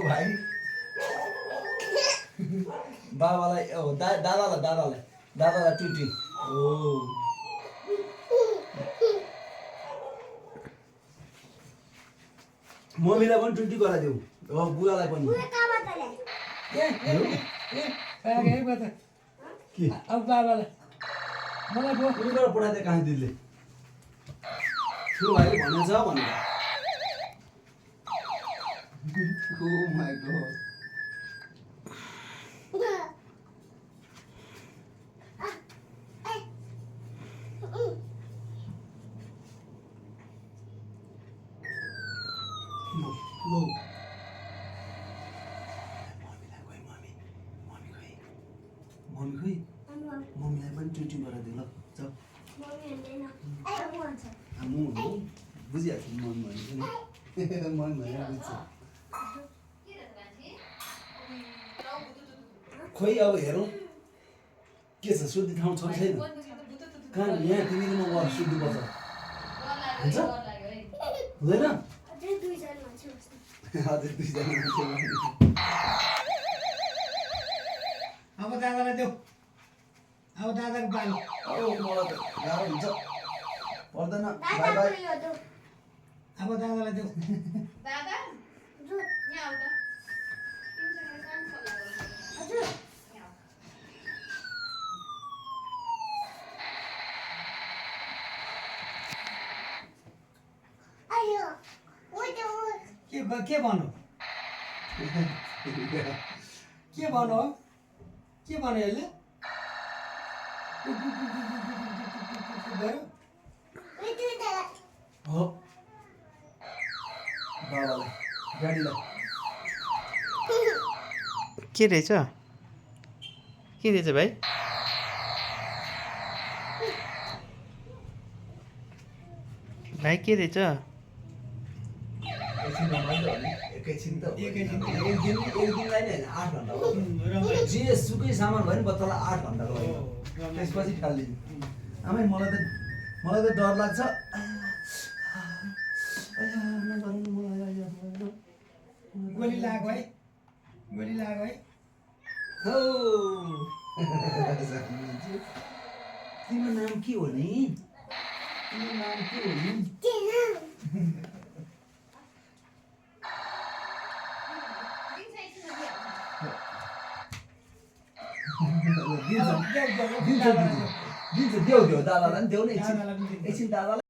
भाइ बाबालाई दादालाई टुटी ओ मम्मीलाई पनि टुटी गराइदेऊ अब बुवालाई पनि के अब बाबालाई मलाई भो उनीबाट पठाइदिए कहाँ दिदीले ठुलो भाइले भनेछ भनेर ओ माय गॉड लो मम्मीलाई पनि टुटी गराइदियो ल जाऊ म बुझिहाल्छु मम्मी भनेको नि मम्मी भनेर बुझ्छ खोइ अब हेरौँ के छ शुद्धि ठाउँ छ छैन कहाँ यहाँ तिमीले म गएर शुद्धि पर्छ हुन्छ हुँदैन हजुर दुईजना अब दादालाई देऊ अब दादाको बाली अब मलाई त गाह्रो हुन्छ पर्दैन बाई बाई अब दादालाई देऊ दादा यहाँ आऊ त तिमीसँग काम सल्लाह गरौँ यहाँ के भन्नु के भन्नु हो के भन्यो यसले हो बाबालाई गाडीलाई के रहेछ भाइ भाइ के रहेछ एकैछिन त एक दिनलाई नै 8 घण्टा हो जे सुकै सामान भयो नि बच्चालाई 8 घण्टाको लागि त्यसपछि फालिदिनु आमै मलाई त डर लाग्छ गोली लाग्यो है गोली लाग्यो है हो तिम्रो नाम के हो नि तिम्रो नाम के हो नि दिन्छ देऊ दादालाई नि देऊ न एकछिन दादालाई